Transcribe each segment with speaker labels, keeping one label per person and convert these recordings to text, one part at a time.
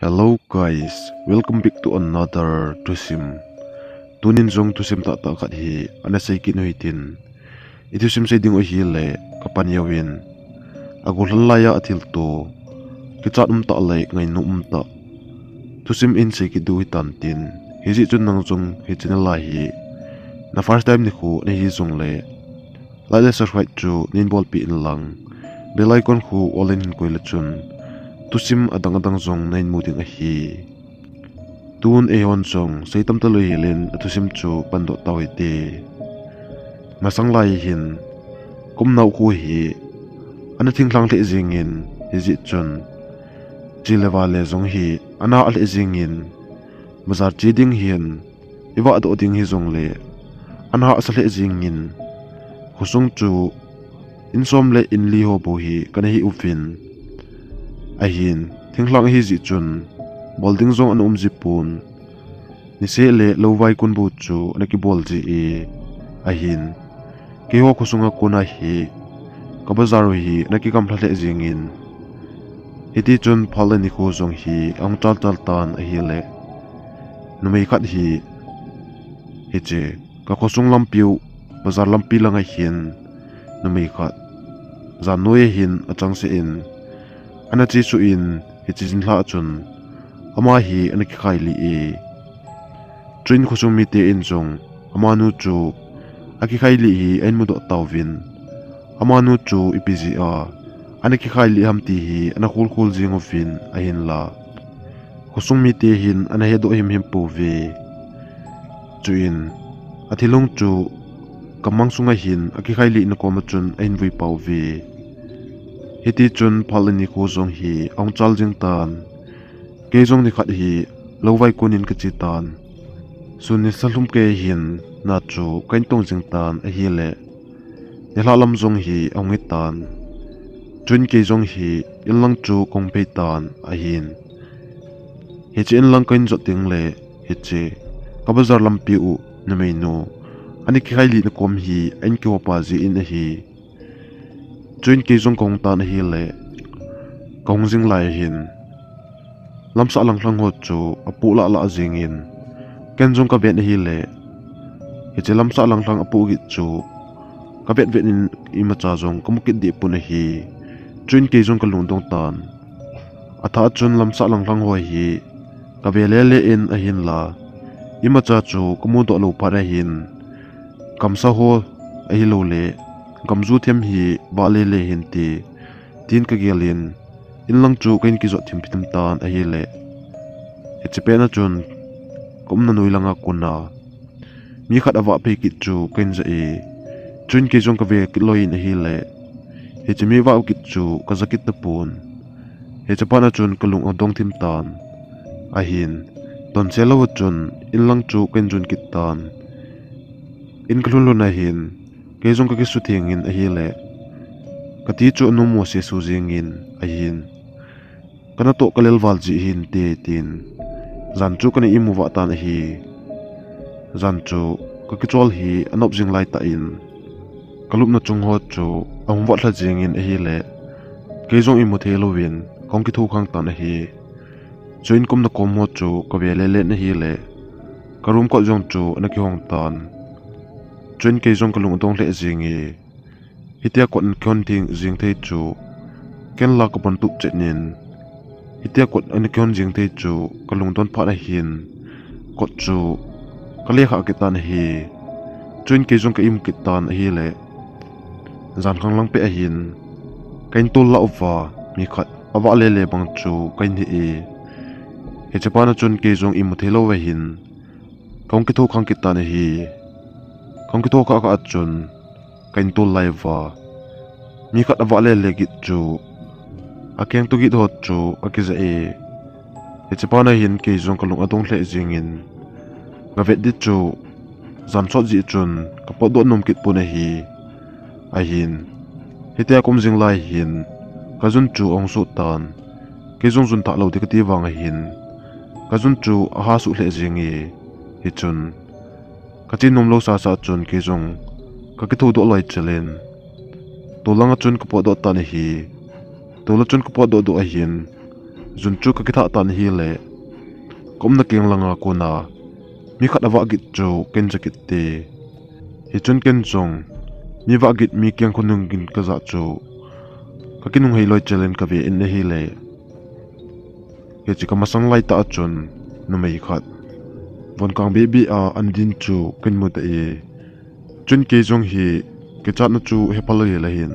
Speaker 1: Hello guys, welcome back to another Tusim. Tunin zong Tusim ta kat hi anasay kinuhitin. Itusim say ding ohile kapanyawin. Agulhalaya atil to. Kitsat ta alay ngay no ta. Tusim in say kiduhitantin. Hisi chun nang zong hitinalahi. Na first time ni ko na hi zong le. Lala subscribe to ninbol pi in lang. Bell icon ko olin hin ko chun. Tusim adang zong nain muting ahi. Tuun eon zong say tamtaloy hilin at tusim chu pando tawiti. Masang lai hin. Kum nau ku hi. Anating lang li zingin. Hizit chun. Jilevale zong hi. Ana al zingin. Mazar jiding hin. Iwa ado ding hi zong le. Ana asal zingin. Husung chu. Insom le in liho buhi kanahi ufin. Ahin, tinglang hi chun, bolding zong an zipun. Nise le lowai kun buchu nakibol ji ahin. Kiho kusunga kuna hi, kabazaro hi nakikamplale zingin. Hiti chun pala ni ko zong hi ang tal tan ahile. Numaikat hi, hiti, kakusung lampiu, bazar lampi lang ahin, numaikat. Zanoy hin atang siin. Ana chi su in hitin la chun ama hi anakikai li train khusum mi te in zong amanu chu akikai li hi en mudo tawvin amanu chu ipzi a anakikai li hamti hi anakhul khul jing ofin ahin la khusum mi te hin ana hedo him pu ve chuin athilung chu kamang sunga hin akikai li na koma chun ain vui pau ve hiti chun phalani ko zong hi ong chal jing tan ke zong ni khat hi lowai kunin ka chi tan suni salum ke hin na chu kain tong jing tan a hi le nelalam zong hi ong i tan chun ke zong hi ilang chu kong pe tan a hin hi chi in lang kain zo ting le hi chi kabazar lampi u na me no ani ki khai li na kom hi en ki opa ji in a hi Chuin ke zong kong tan hi le kong jing lai hin lamsa lang ho chu apu la zingin ken zong ka bet hi le he che lamsa lang apu gi chu ka bet in ima cha zong komukit di pu na hi chuin ke zong ka lung dong tan atha chun lamsa lang ho hi ka be le in a hin la ima cha chu komu do lo pa ra hin kamsa ho a hi lo le gamzu them hi ba le hin ti tin ka gelin inlang chu kain ki zo thim pitam tan a hi le he chepe na chun kum na noi langa kuna mi khat awa pe ki chu kain za chun ki jong ka ve ki loin a hi le he chemi wa ki chu ka zakit na pun he chepa na chun kalung odong thim tan a hin ton selo chun inlang chu kain jun ki tan in klun na hin ke zong ka kisu thingin a hi le kati chu nu mo se su jingin a hin kana to kalel wal ji hin te tin zan chu kana imu wa tan hi zan chu ka kichol hi anop jing lai ta in kalup na chung ho chu ang wa thla jingin a hi le ke zong imu thelo win kong ki thu khang tan a hi join kum na kom ho chu ka ve le na hi le karum ko jong chu na ki hong tan Chuin ke zong kalung dong le zingi hitia kon kon ting jing thei chu ken la ko pan tu chenin hitia kot an kon jing thei chu kalung don pha na hin kot chu kale kha ke tan hi chuin ke zong ka im ki tan hi le zan khang lang pe a hin kain tul la uwa mi khat awa le bang chu kain hi he chapana chun ke zong im thelo we hin kong ki thu khang ki tan hi kong ki to ka achun kain tul laiwa mi khat awa le git chu akeng tu git hot chu akiza he chapana hin ke zong kalung adong le jingin gavet dit chu zam so ji chun ka po do nom kit puna hi a hin hitia kum jing lai hin ka jun chu ong su tan ke zong jun ta lo de ka ti wang hin ka jun chu a ha su le jingi hi chun kachin nom lo sa chun ke zong ka ki thu do lai chelen to langa chun ka po do ta ni hi to la chun ka po do a hin zun chu ka kitha tan hi le kom na keng langa ko na mi khat awa git chu ken jakit te hi chun ken chong mi wa git mi kyang khunung gin ka za chu ka kinung hei loi chelen ka ve in hi le he chi ka masang lai ta chun nu mai khat von kang baby a an din chu ken mu ta e chun ke jong hi ke chat na chu he pal le la hin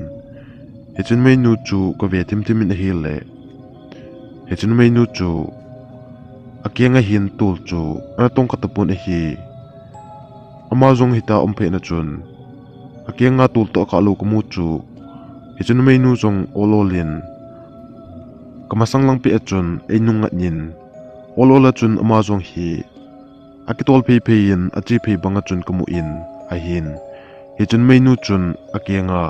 Speaker 1: he chun mai nu chu ka ve tim tim in hi le he chun mai nu chu akianga hin tul chu ana tong ka tapun hi amazong hita omphe na chun akianga tul to ka lu ku mu chu he chun mai nu jong ololin kamasang lang pi achun einung ngat nin olola chun amazong hi akitol phei phei in achi phei banga chun kamu in a hin he chun mai nu chun akianga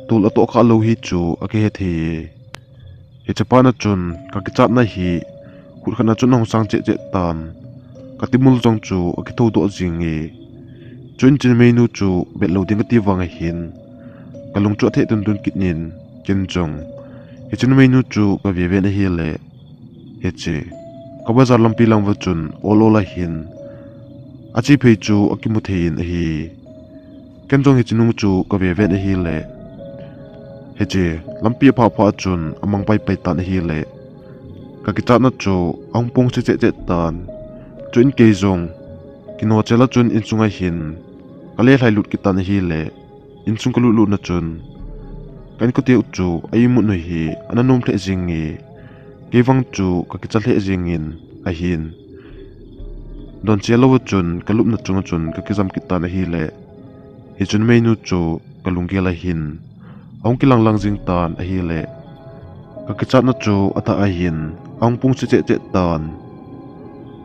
Speaker 1: tul ato ka lo hi chu ake he the he chapana chun ka kichat na hi khana chun hong sang che che tan katimul jong chu akitho do jingi chun chin menu chu bet lo ding ti wanga hin kalung chu the tun tun kitnin ken jong he chun menu chu ka ve ve na hi le he che ka bazar lampi lang wa chun olola hin achi phei chu akimu thein hi ken jong he chinung chu ka ve ve na hi le he che lampi pha pha chun amang pai pai tan hi le ka kita na chu ang pong che che tan chun ke jong kino chela chun in chunga hin kale lai lut kitan hi le in chung kalu lu na chun kan ko te chu ai mu no hi ananom the jingi ke wang chu ka kicha the jingin a hin don chelo chun kalup na chunga chun ka kizam kitan hi le hi chun menu chu kalung gela hin ong kilang lang jing tan a hi le ka kicha na chu ata a hin ang pung che che tan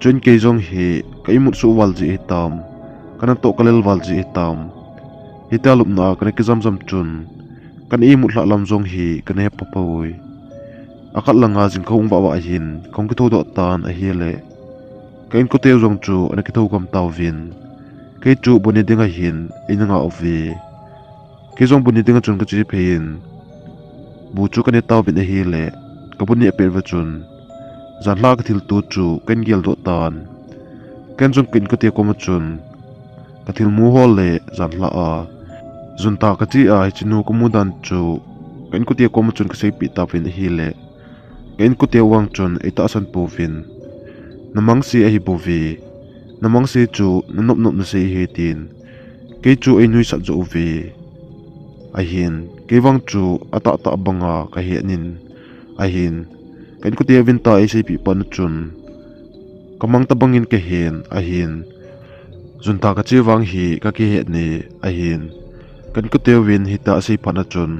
Speaker 1: chun ke jong hi kai mu su wal ji tam kana to kalel wal ji tam hi ta lup na kana kizam zam chun kan i mu hla lam jong hi kana pa pawoi akat langa jing khong ba wa hin khong ki tho do tan a hi le kain ko te jong chu ana ki tho kam taw vin ke chu boni dinga hin inanga ovi ke jong boni dinga chun ka chi phein bu chu kan taw bin a hi le ka boni a per wa chun zan la ka thil tu chu kan gel do tan kan jong kin ko te ko ma chun ka thil mu hol le zan la a zun ta ka chi a chinu ko mu dan chu kan ko te ko ma chun ka sei pi ta vin hi le kan ko te wang chun eta san po vin namang si a hi po vi namang si chu nanop nop na sei he tin ke chu ai nui sa zo vi a hin ke wang chu ata ta banga ka he nin a hin kan ko te vin ta ai sei pi pan chun kamang ta bangin ke hen a hin zun ta ka chi wang hi ka ke he ni a hin kan ko te win hi ta sei pan chun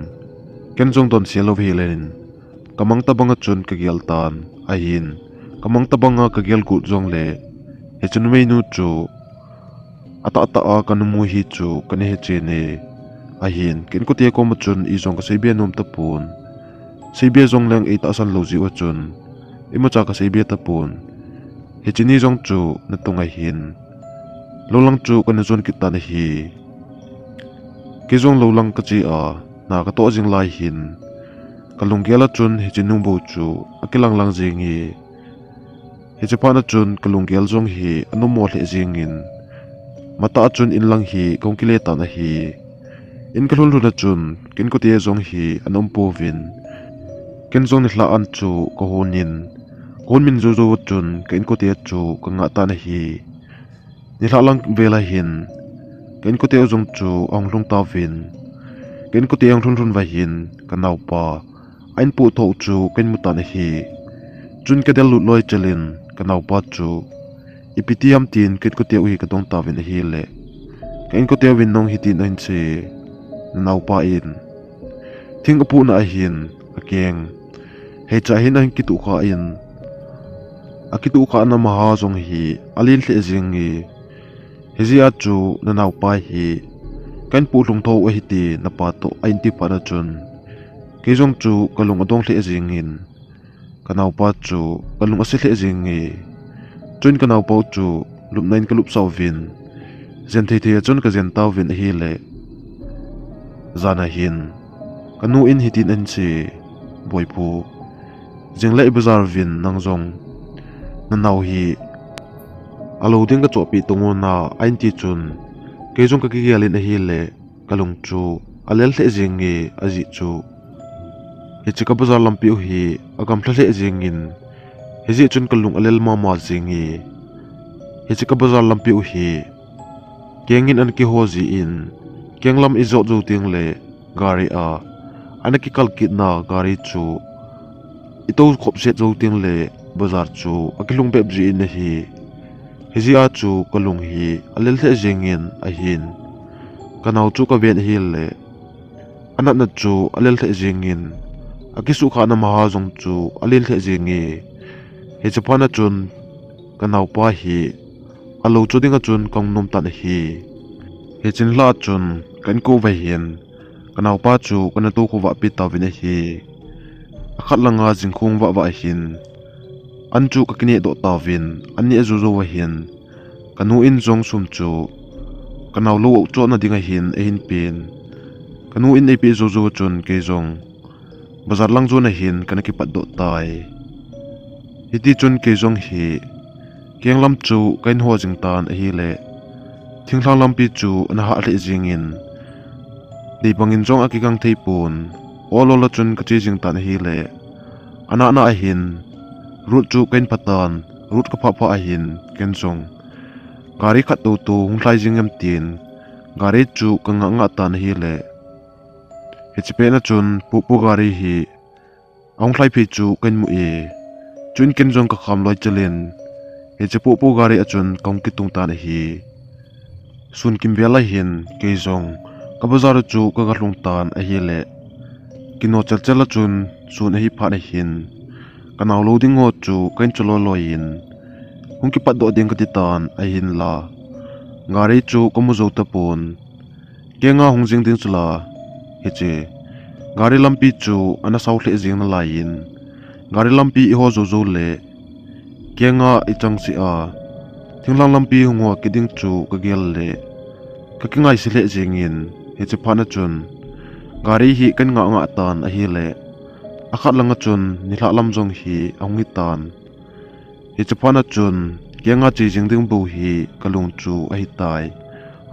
Speaker 1: ken jong don selo vi len kamang ta banga chun ka gel tan a hin kamang ta banga ka gel ku jong le he chun mei nu chu ata ata a kan mu hi chu kan he che ne a hin ken ko te ko ma chun i jong ka sei be nom ta pun sei be jong lang e ta san lo ji wa chun ima cha ka sei be ta pun he chini jong chu na tunga hin lo lang chu kan zon ki ta na hi ke jong lo lang ka chi a na ka to jing lai hin kalung gela chun he chinung bo chu akilang lang jingi he chapana chun kalung gel jong hi anomo le jingin mata chun in lang hi kongkile ta na hi in kalul na chun kin ko tie jong hi anom po vin ken jong ni hla an chu ko honin kon min zo zo chun ken ko tie chu ka nga ta na hi ni hla lang vela hin ken ko tie jong chu ong lung ta vin ken ko tie ang thun thun va hin ka nau pa ain pu tho chu ken mu ta na hi chun ka del lut loi chalin ka nau pa chu ipitiam tin ket ko te ui ka dong ta vin hi le ken ko te win nong hi tin ain che nau pa in thing apu na hin akeng he cha hin an ki tu kha in akitu kha na ma ha jong hi alin hle jingi he zia chu na nau pa hi kan pu lung tho hi ti na pa to ain ti pa na chun ke jong chu kalung adong hle jingin kanau pa chu kalung ase hle jingi chun kanau pa chu lup nain kalup saw vin zen thei thei chun ka zen taw vin hi le zana hin kanu in hitin an chi boy phu jing lai bazar vin nang zong na nau hi alo ding ka chopi tungo na ain ti chun ke jong ka ki alin a hi le kalung chu alel the jing nge aji chu he chika bazar lampi hi agam thle jing in he ji chun kalung alel ma ma jing nge he chika bazar lampi hi kengin an ki ho ji in kenglam izo zo ting le gari a anaki kalkit na gari chu ito khop set zo ting le bazar chu akilung beb ji in hi hizia chu kalung hi alel the jengin a hin kanau chu ka ven hi le anat na chu alel the jengin akisu khana maha jong chu alel the jengi he chapana chun kanau pa hi alo chu dinga chun kong nom tan hi he chin la chun kan ko vai hian kanau pa chu kana tu khu wa pi ta vin hi akhat langa jingkhung wa wa hin an chu ka kini do ta vin ani azu zo wa hin kanu in jong sum chu kanau lo cho na dinga hin e hin pin kanu in e pi zo zo chun ke jong bazar lang zo na hin kana ki pat do tai hiti chun ke jong hi kenglam chu kain ho jing tan a hi le thingthlang lampi chu na ha le jingin dei bangin jong akikang theipun olola chun ka chi jing tan hi le ana na a hin rut chu kain patan rut ka pha pha a hin ken jong gari khat tu tu hunglai jingam tin gari chu ka nga nga tan hi le hechipe na chun pu gari hi aunglai phi chu kain mu e chun ken jong ka kham loi chalen heche pu gari a chun kong ki tung tan hi sun kim bela hin ke jong ka bazar chu ka garlung tan a hi le kino chal chala chun sun hi pha na hin kanau loading ho chu kain cholo loin hungki pat do ding ka ti tan a hin la ngari chu komu zo ta pun kenga hungjing ding chula heche gari lampi chu ana saw hle jing na lain gari lampi ho zo zo le kenga ichang si a thinglang lampi hungo kiding chu ka gel le ka kingai si le jingin heche phana chun gari hi kan nga nga tan a hi le akhat langa chun nila lam jong hi aungi tan heche phana chun kenga chi jing ding bu hi kalung chu a hi tai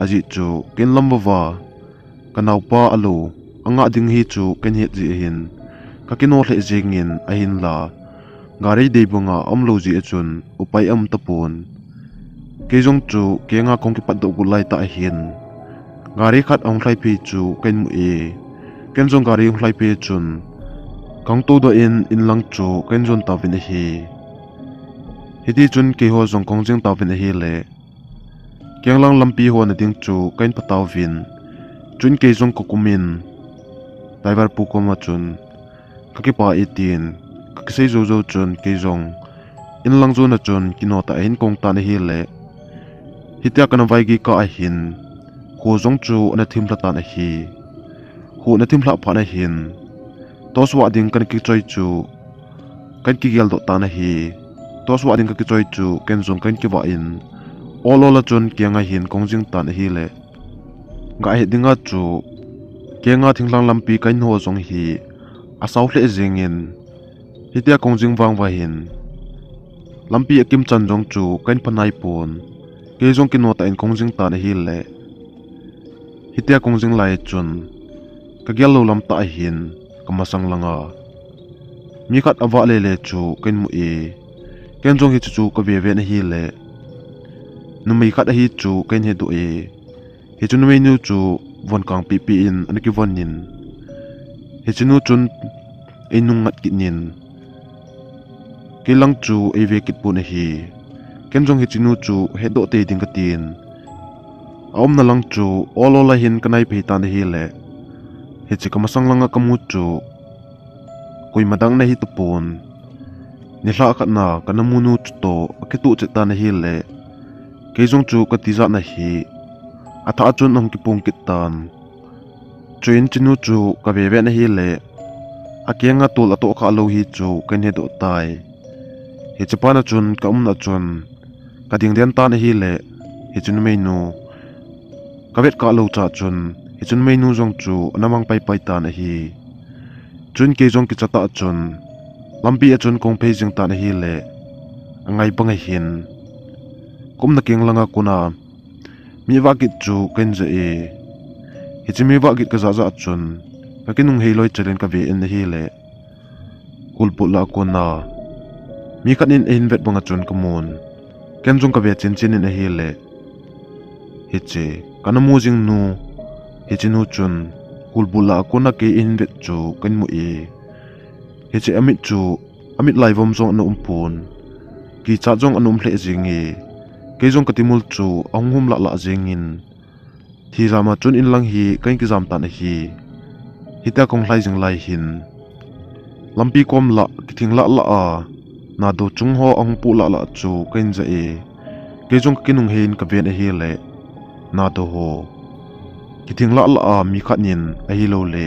Speaker 1: aji chu ken lam wa kanau pa alu anga ding hi chu ken hi ji hin ka kino hle jingin a hin la gari dei bunga amlo ji chun upai am tapun ke jong chu kenga kong ki pat do gulai ta hin gari khat ong thlai phi chu ken mu e ken jong gari ong thlai phi chun kang to do in lang chu ken jon ta vin hi hiti chun ke ho jong kong jing ta vin hi le kenglang lampi ho na ding chu ken pataw vin chun ke jong ko kumin driver pu ko ma chun ka ki pa 18 ka sei zo zo chun ke jong in lang zo na chun kino ta hin kong ta na hi le hitia kana vai gi ka a hin ho jong chu ana thim la ta na hi ho na thim la pha na hin to swa ding kan ki choi chu kan ki gel do ta na hi to swa ding ka ki choi chu ken jong kan ki wa in olola chun kianga hin kongjing ta na hi le ga he dinga chu kenga thinglang lampi kan ho jong hi asaw hle jingin hitia kongjing wang wa hin lampi akim chan jong chu kan phanai pon ke jong kino ta in kongjing ta na hi le hitia kongjing lai chun ka gelo lam ta hin kamasang langa mi khat awa le le chu ken mu e ken jong hi chu ka ve ve na hi le numai khat hi chu ken he du e he chu numai nu chu von kang pi pi in anki von nin he chu nu chun enung ngat kit nin kilang chu e ve kit pu na hi ken jong hi chu nu chu he do te ding ka tin aom na lang chu olola hin kanai phe ta na hi le he chi kamasang langa kamu chu koi madang na hi tupon ni hla khat na kanamunu chu to akitu che ta na hi le ke jong chu ka ti za na hi atha chun ong ki pung kit tan chuin chinu chu ka ve ve na hi le akianga tul ato kha lo hi chu kan he do tai he chapana chun ka na chun ka ding den ta na hi le he chun me nu ka vet ka lo cha chun he chun menu jong chu namang pai pai ta na hi chun ke jong ki chata chun lampi achun kong phei jing ta na hi le angai panga hin kum na king langa kuna mi wa kit chu ken je e hi chi mi wa kit ka za za chun ka kinung hei loi chelen ka ve en hi le kulpu la kuna mi kanin in vet banga chun kamun ken jung ka ve chin chin in hi le hi chi kanamu jing nu hi chi nu chun kulpu la kuna ke in vet chu kan mu e hi chi amit lai vom zong na umpun ki cha jong anum hle jingi ke jong katimul chu anghum la la jingin thi rama chun in lang hi kain ki jam ta na hi hita kong hlai jing lai hin lampi kom la kithing la la a na do chung ho ang pu la la chu kain ja e ke jong kinung hein ka ven a hi le na do ho kithing la la a mi khanin a hi lo le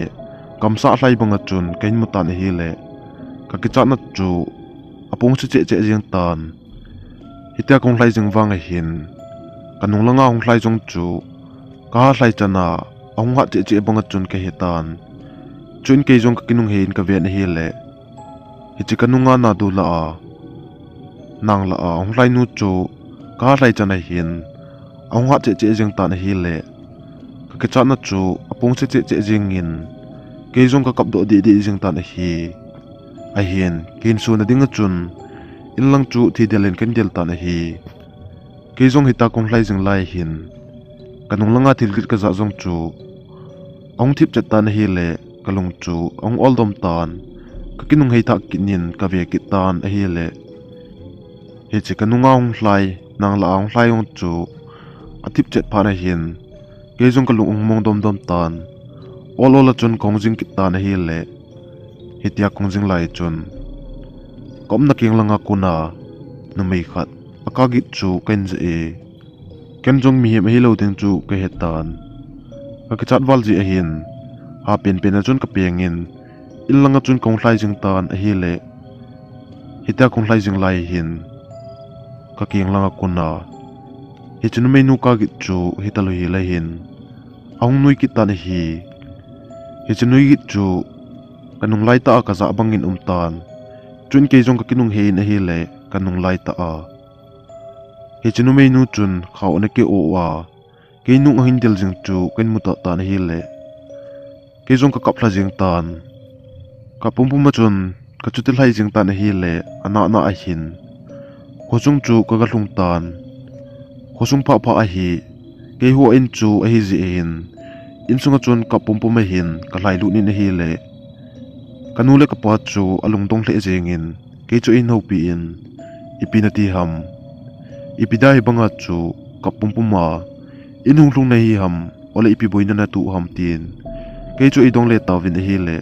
Speaker 1: kam sa hlai banga chun kain mu ta na hi le ka ki cha na chu apung che che jing tan hita kong hlai jing wang a hin kanung langa hong hlai jong chu ka hlai chana ong ha che che banga chun ke hetan chun ke jong ka kinung hein ka ven hi le hi chi kanunga na du la a nang la a hong hlai nu chu ka hlai chana hin ong ha che che jing tan hi le ka ki cha na chu apung che che jing in ke jong ka kap do di jing tan hi a hian kin su na ding chun in lang chu thi delen ken del ta na hi ke jong hita kong hlai jing lai hin kanung langa thil git ka za jong chu ong thip chat ta na hi le kalung chu ong ol dom tan ka kinung hei tha kinin ka ve ki tan a hi le he chi kanunga ong hlai nang la ong hlai ong chu a thip chat pha na hin ke jong kalung ong mong dom dom tan ol ol chun kong jing ki ta na hi le hitia kong jing lai chun kom na king langa kuna na mai khat akagi chu ken je e ken jong mi hem hi lo ding chu ke hetan ka ki chat wal ji a hin ha pen pen a chun ka pengin il langa chun kong hlai jing tan a hi le hita kong hlai jing lai hin ka king langa kuna hi chun mai nu ka gi chu hita lo hi lai hin ong nui ki tan hi hi chun nui gi chu kanung lai ta ka za bangin tan chun ke jong ka kinung hein a hi le kanung lai ta a he chunu mei nu chun khaw na ke o wa ke nu hin del jing chu ken mu ta tan hi le ke jong ka kapla jing tan ka pum pum ma chun ka chutil hai jing tan hi le ana na a hin ho chung chu ka ga hlung tan ho sung pha pha a hi ke ho in chu a hi ji in sunga chun ka pum pum ma hin ka lai lu ni na hi le kanule ka pa chu alung dong hle jengin ke chu in ho pi in ipinati ham ipidai banga chu kapum puma inung hlung na hi ham ole ipi boina na tu ham tin ke chu idong le tawin hi le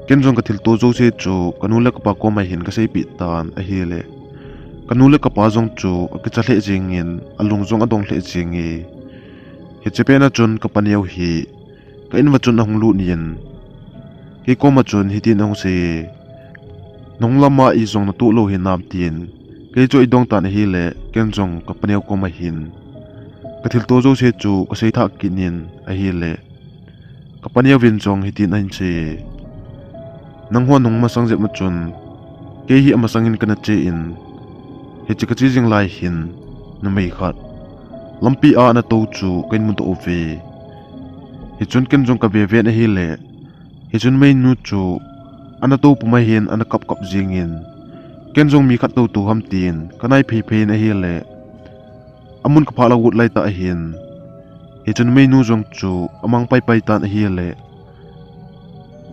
Speaker 1: ken jong ka thil to zo se chu kanule ka pa ko mai hin ka sei pi tan a hi le kanule ka pa jong chu ka cha hle jengin alung jong adong hle jengi he chepena chun ka paniau hi ka in wa chun hong lu nien ke ko ma chun hitin ong se nong lama i zong na tu lo hi nam tin ke chu idong tan hi le ken jong ka paniau ko ma hin ka thil to zo se chu ka sei tha kinin a hi le ka paniau win jong hitin an che nang ho nong ma sang je ma chun ke hi ama sangin kana che in he chi ka chi jing lai hin na mai khat lampi a na to chu ken mu to ve hi chun ken jong ka ve ve na hi le hi chun mai nu chu ana to pu mai hin ana kap kap jingin ken jong mi khat to tu ham tin kanai phe phe na hi le amun ka phala gut lai ta hin hi chun mai nu jong chu amang pai pai tan hi le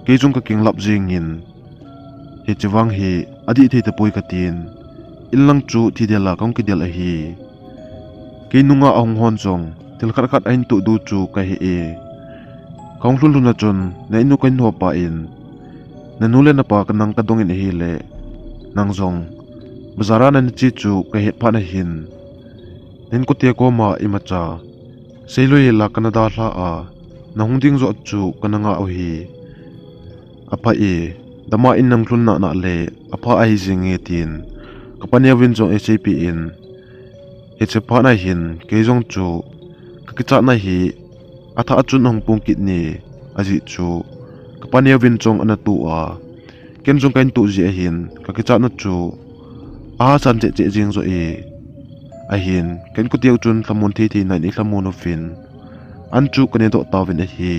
Speaker 1: ke jong ka king lap jingin hi chiwang hi adi the te poi ka tin illang chu thi de la kong ki del a hi ke nunga ong hon jong til khat khat ain tu du chu ka hi e kong hlun luna chun na inu kain ho pa in na nule na pa kanang ka dong in hi le nang jong bazara na ni chi chu ka he pha na hin nen ko te ko ma imacha seiloi la kanada hla a na hungding zo chu kananga o hi apa e dama in nang hlun na na le apa ai jinge tin kapania win jong sap in he che pha na hin ke jong chu ka ki cha na hi atha achun hong pung kit ni aji chu kapania win chong ana tu a ken jong kain tu ji a hin ka ke cha na chu a san che che jing zo e a hin ken ku tiau chun thamun thi thi nai ni thamun of fin an chu kane do tawin a hi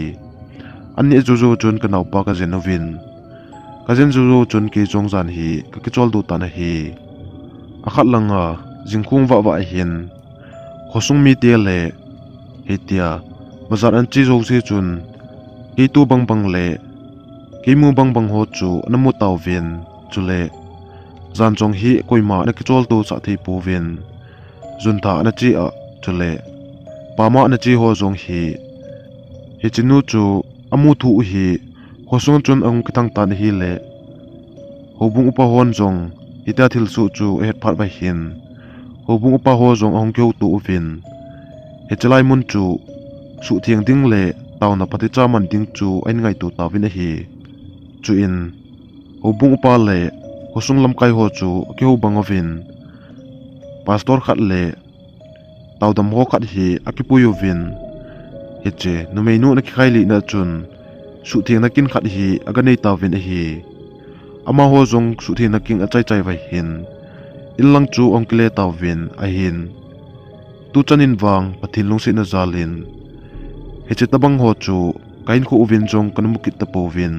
Speaker 1: an ni zu zu chun ka nau pa ka zen ovin ka zen zu zu chun ki chong zan hi ka ke chol du ta na hi a khat langa jingkhung wa wa a hin khosung mi te le hetia bazar an chi zo se chun ki tu bang bang le ki mu bang bang ho chu namu taw vin chu le zan chong hi koima na ki chol tu sa thei pu vin zun tha na chi a chu le pa ma na chi ho zong hi he chinu chu amu thu hi khosung chun ang kitang tan hi le hobung upa hon zong ita thil su chu et phat ba hin hobung upa ho zong ong keu tu vin he chalai mun chu su thiang ding le taw na pati cha man ding chu ain ngai tu ta vin a hi chu in hobung upa le hosung lam kai ho chu keu bang ovin pastor khat le taw dam ho khat hi akipuyo vin heche numei nu na khai li na chun su thiang na kin khat hi aga nei ta vin a hi ama ho zong su thiang na king a chai chai vai hin illang chu ongkle taw vin a hin tu chanin wang pathil lung si na zalin heche tabang ho chu kain khu uvin jong kan mukit ta po vin